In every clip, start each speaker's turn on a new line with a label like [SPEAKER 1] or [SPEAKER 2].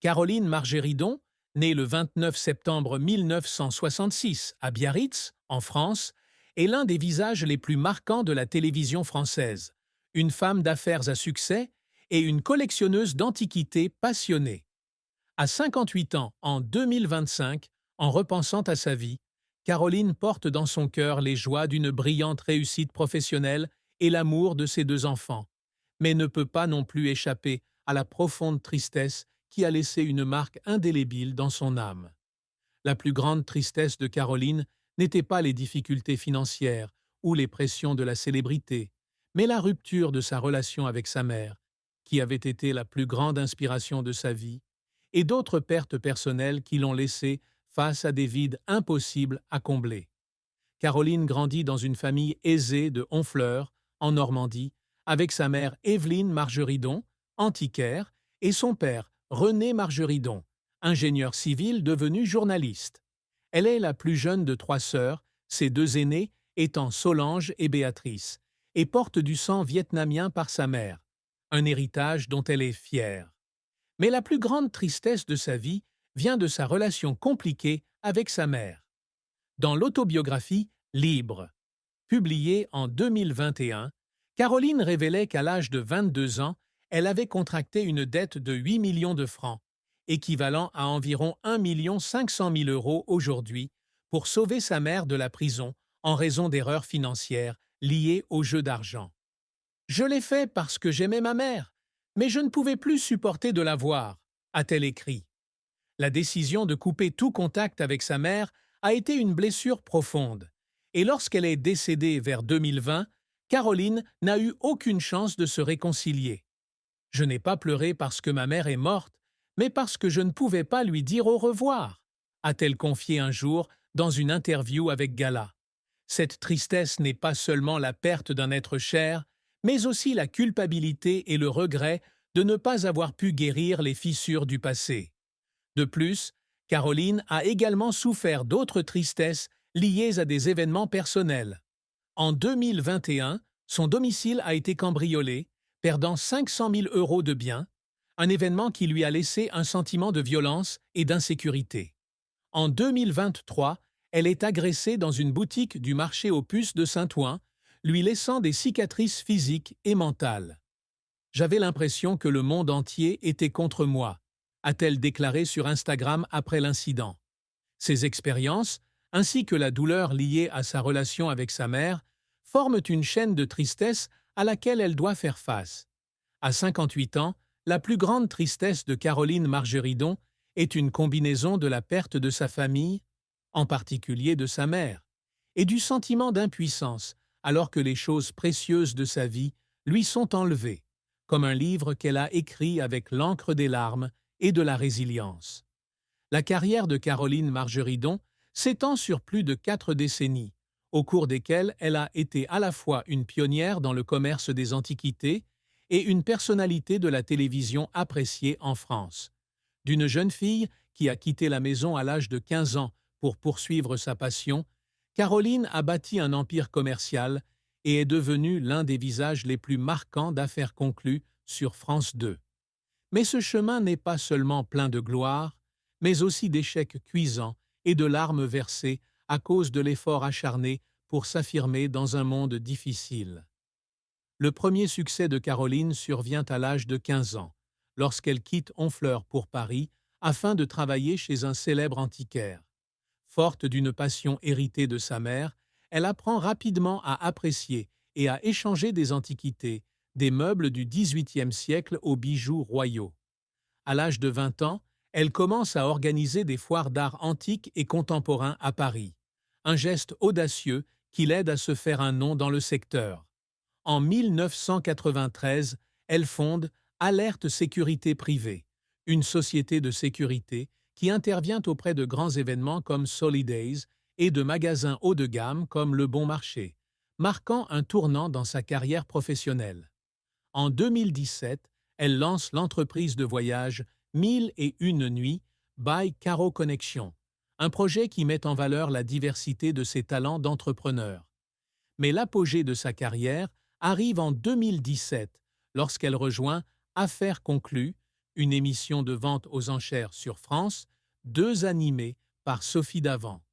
[SPEAKER 1] Caroline Margéridon, née le 29 septembre 1966 à Biarritz, en France, est l'un des visages les plus marquants de la télévision française, une femme d'affaires à succès et une collectionneuse d'antiquités passionnée. À 58 ans, en 2025, en repensant à sa vie, Caroline porte dans son cœur les joies d'une brillante réussite professionnelle et l'amour de ses deux enfants, mais ne peut pas non plus échapper à la profonde tristesse qui a laissé une marque indélébile dans son âme. La plus grande tristesse de Caroline n'était pas les difficultés financières ou les pressions de la célébrité, mais la rupture de sa relation avec sa mère, qui avait été la plus grande inspiration de sa vie, et d'autres pertes personnelles qui l'ont laissée face à des vides impossibles à combler. Caroline grandit dans une famille aisée de Honfleur, en Normandie, avec sa mère Évelyne Margeridon, antiquaire, et son père René Margeridon, ingénieur civil devenu journaliste. Elle est la plus jeune de trois sœurs, ses deux aînées étant Solange et Béatrice, et porte du sang vietnamien par sa mère, un héritage dont elle est fière. Mais la plus grande tristesse de sa vie vient de sa relation compliquée avec sa mère. Dans l'autobiographie Libre, publiée en 2021, Caroline révélait qu'à l'âge de 22 ans, elle avait contracté une dette de 8 millions de francs, équivalent à environ 1 500 000 euros aujourd'hui, pour sauver sa mère de la prison en raison d'erreurs financières liées au jeu d'argent. Je l'ai fait parce que j'aimais ma mère, mais je ne pouvais plus supporter de la voir, a-t-elle écrit. La décision de couper tout contact avec sa mère a été une blessure profonde, et lorsqu'elle est décédée vers 2020, Caroline n'a eu aucune chance de se réconcilier. Je n'ai pas pleuré parce que ma mère est morte, mais parce que je ne pouvais pas lui dire au revoir, a-t-elle confié un jour dans une interview avec Gala. Cette tristesse n'est pas seulement la perte d'un être cher, mais aussi la culpabilité et le regret de ne pas avoir pu guérir les fissures du passé. De plus, Caroline a également souffert d'autres tristesses liées à des événements personnels. En 2021, son domicile a été cambriolé, perdant 500 000 euros de biens, un événement qui lui a laissé un sentiment de violence et d'insécurité. En 2023, elle est agressée dans une boutique du marché aux puces de Saint-Ouen, lui laissant des cicatrices physiques et mentales. J'avais l'impression que le monde entier était contre moi, a-t-elle déclaré sur Instagram après l'incident. Ces expériences, ainsi que la douleur liée à sa relation avec sa mère, forment une chaîne de tristesse à laquelle elle doit faire face. À 58 ans, la plus grande tristesse de Caroline Margeridon est une combinaison de la perte de sa famille, en particulier de sa mère, et du sentiment d'impuissance alors que les choses précieuses de sa vie lui sont enlevées, comme un livre qu'elle a écrit avec l'encre des larmes et de la résilience. La carrière de Caroline Margeridon s'étend sur plus de 4 décennies, au cours desquelles elle a été à la fois une pionnière dans le commerce des antiquités et une personnalité de la télévision appréciée en France. D'une jeune fille qui a quitté la maison à l'âge de 15 ans pour poursuivre sa passion, Caroline a bâti un empire commercial et est devenue l'un des visages les plus marquants d'affaires conclues sur France 2. Mais ce chemin n'est pas seulement plein de gloire, mais aussi d'échecs cuisants et de larmes versées à cause de l'effort acharné pour s'affirmer dans un monde difficile. Le premier succès de Caroline survient à l'âge de 15 ans, lorsqu'elle quitte Honfleur pour Paris afin de travailler chez un célèbre antiquaire. Forte d'une passion héritée de sa mère, elle apprend rapidement à apprécier et à échanger des antiquités, des meubles du XVIIIe siècle aux bijoux royaux. À l'âge de 20 ans, elle commence à organiser des foires d'art antique et contemporain à Paris, un geste audacieux qui l'aide à se faire un nom dans le secteur. En 1993, elle fonde Alerte Sécurité Privée, une société de sécurité qui intervient auprès de grands événements comme Solidays et de magasins haut de gamme comme Le Bon Marché, marquant un tournant dans sa carrière professionnelle. En 2017, elle lance l'entreprise de voyage 1001 nuits by Caro Connexion, un projet qui met en valeur la diversité de ses talents d'entrepreneur. Mais l'apogée de sa carrière arrive en 2017, lorsqu'elle rejoint Affaires conclues, une émission de vente aux enchères sur France, 2 animés par Sophie Davant.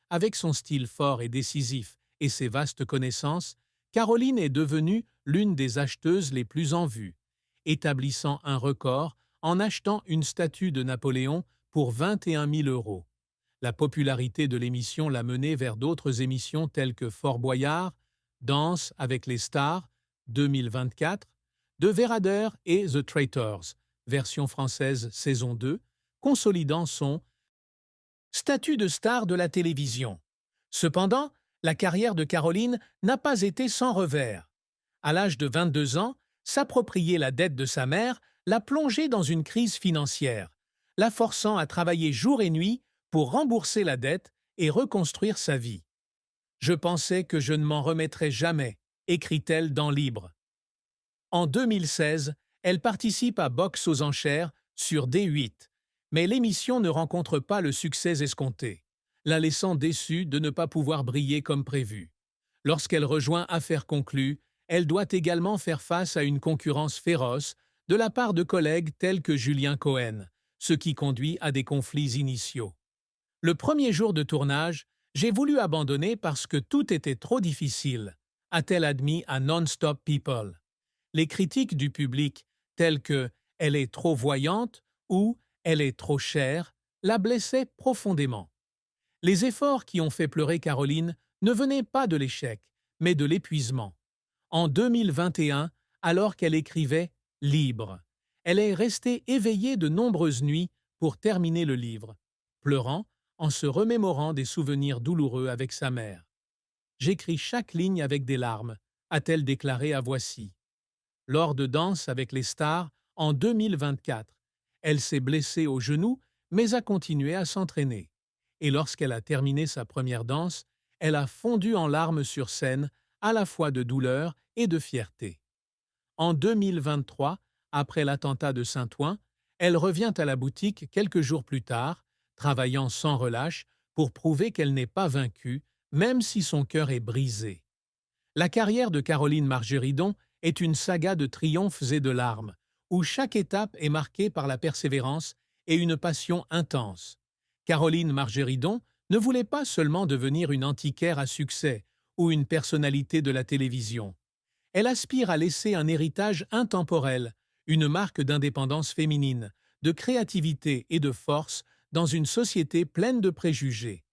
[SPEAKER 1] Avec son style fort et décisif et ses vastes connaissances, Caroline est devenue l'une des acheteuses les plus en vue, établissant un record en achetant une statue de Napoléon pour 21 000 €. La popularité de l'émission l'a menée vers d'autres émissions telles que Fort Boyard, Danse avec les stars, 2024, De Vérader et The Traitors, version française saison 2, consolidant son statut de star de la télévision. Cependant, la carrière de Caroline n'a pas été sans revers. À l'âge de 22 ans, s'approprier la dette de sa mère l'a plongée dans une crise financière, la forçant à travailler jour et nuit pour rembourser la dette et reconstruire sa vie. « Je pensais que je ne m'en remettrais jamais », écrit-elle dans Libre. En 2016, elle participe à Box aux enchères sur D8, mais l'émission ne rencontre pas le succès escompté, la laissant déçue de ne pas pouvoir briller comme prévu. Lorsqu'elle rejoint Affaires conclues, elle doit également faire face à une concurrence féroce de la part de collègues tels que Julien Cohen, ce qui conduit à des conflits initiaux. Le premier jour de tournage, j'ai voulu abandonner parce que tout était trop difficile, a-t-elle admis à Non-Stop People. Les critiques du public, telles que « elle est trop voyante » ou « elle est trop chère », la blessaient profondément. Les efforts qui ont fait pleurer Caroline ne venaient pas de l'échec, mais de l'épuisement. En 2021, alors qu'elle écrivait « Libre », elle est restée éveillée de nombreuses nuits pour terminer le livre, pleurant en se remémorant des souvenirs douloureux avec sa mère. « J'écris chaque ligne avec des larmes », a-t-elle déclaré à Voici. Lors de Danse avec les stars, en 2024, elle s'est blessée au genou, mais a continué à s'entraîner. Et lorsqu'elle a terminé sa première danse, elle a fondu en larmes sur scène, à la fois de douleur et de fierté. En 2023, après l'attentat de Saint-Ouen, elle revient à la boutique quelques jours plus tard, travaillant sans relâche pour prouver qu'elle n'est pas vaincue, même si son cœur est brisé. La carrière de Caroline Margeridon est une saga de triomphes et de larmes, où chaque étape est marquée par la persévérance et une passion intense. Caroline Margeridon ne voulait pas seulement devenir une antiquaire à succès ou une personnalité de la télévision. Elle aspire à laisser un héritage intemporel, une marque d'indépendance féminine, de créativité et de force dans une société pleine de préjugés.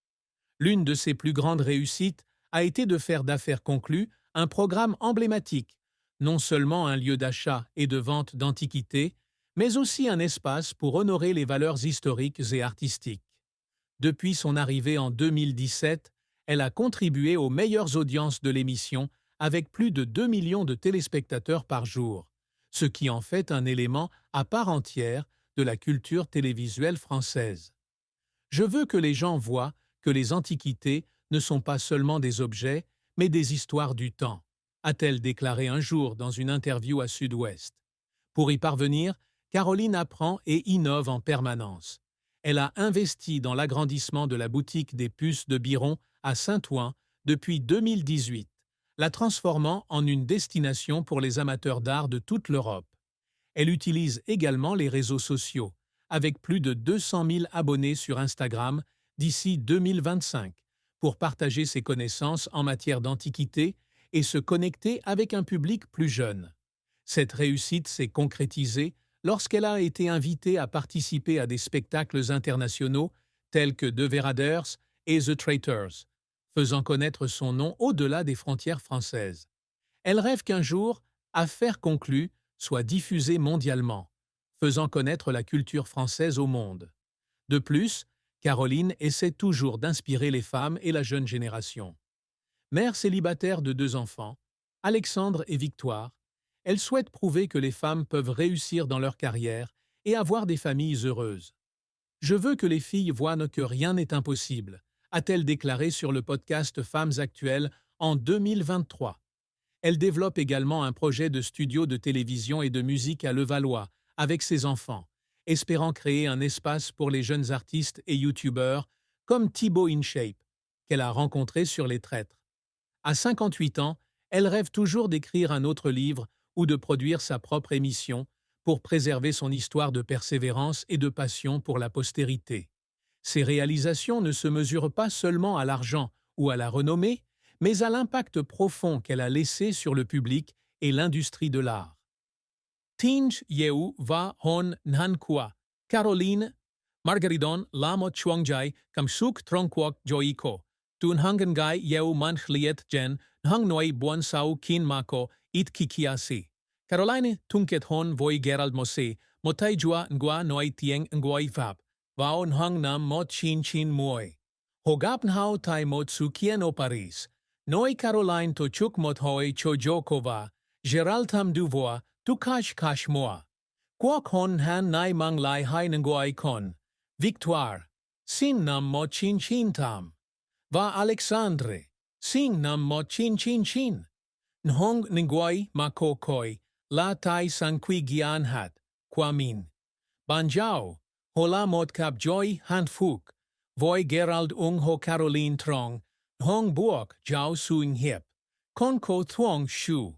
[SPEAKER 1] L'une de ses plus grandes réussites a été de faire d'Affaires conclues un programme emblématique, non seulement un lieu d'achat et de vente d'antiquités, mais aussi un espace pour honorer les valeurs historiques et artistiques. Depuis son arrivée en 2017, elle a contribué aux meilleures audiences de l'émission avec plus de 2 millions de téléspectateurs par jour, ce qui en fait un élément à part entière de la culture télévisuelle française. Je veux que les gens voient que les antiquités ne sont pas seulement des objets, mais des histoires du temps, a-t-elle déclaré un jour dans une interview à Sud-Ouest. Pour y parvenir, Caroline apprend et innove en permanence. Elle a investi dans l'agrandissement de la boutique des puces de Biron à Saint-Ouen depuis 2018, la transformant en une destination pour les amateurs d'art de toute l'Europe. Elle utilise également les réseaux sociaux, avec plus de 200 000 abonnés sur Instagram d'ici 2025, pour partager ses connaissances en matière d'antiquité et se connecter avec un public plus jeune. Cette réussite s'est concrétisée lorsqu'elle a été invitée à participer à des spectacles internationaux tels que The Véraders et The Traitors, faisant connaître son nom au-delà des frontières françaises. Elle rêve qu'un jour, Affaires conclues soit diffusée mondialement, faisant connaître la culture française au monde. De plus, Caroline essaie toujours d'inspirer les femmes et la jeune génération. Mère célibataire de 2 enfants, Alexandre et Victoire, elle souhaite prouver que les femmes peuvent réussir dans leur carrière et avoir des familles heureuses. « Je veux que les filles voient que rien n'est impossible », a-t-elle déclaré sur le podcast Femmes Actuelles en 2023. Elle développe également un projet de studio de télévision et de musique à Levallois avec ses enfants, espérant créer un espace pour les jeunes artistes et youtubeurs comme Thibaut InShape, qu'elle a rencontré sur Les Traîtres. À 58 ans, elle rêve toujours d'écrire un autre livre ou de produire sa propre émission pour préserver son histoire de persévérance et de passion pour la postérité. Ses réalisations ne se mesurent pas seulement à l'argent ou à la renommée, mais à l'impact profond qu'elle a laissé sur le public et l'industrie de l'art. Tinj Yeu va hon Nhankwa, Caroline Margaridon Lamo Chuangjai Kam Suk Tronkwok Joiko, Tun Hangangai Yeu Manch Liet Jen Nhang Noi Buon Sau Kin Mako It Kikiasi. Caroline Tunket Hon Voi Gerald Mose, Motai Jua Ngwa Noi Tieng Ngoi Fab, Vao Nhang Nam Mot Chin Chin Muoi. Hogap Nhao Tai Mot Sukien O Paris, Noi Caroline Tochuk Mot Hoi Chojokova, Gerald Tam Duvois, Tukash Kash Moa. Kwok Hon Han Nai Mang Lai Hai Ngoi Kon. Victoire. Sin Nam Mot Chin Chin Tam. Va Alexandre. Sing Nam Mot Chin Chin Chin. Nhong Ngoi Mako Koi. La Tai Sanqui Gian Hat, Kwamin. Banjao, Hola Mot Kap Joy Han Fuk, Voi Gerald Ung Ho Caroline Trong, Hong Buok Jiao Suing Hip, Konko Thuong Shu.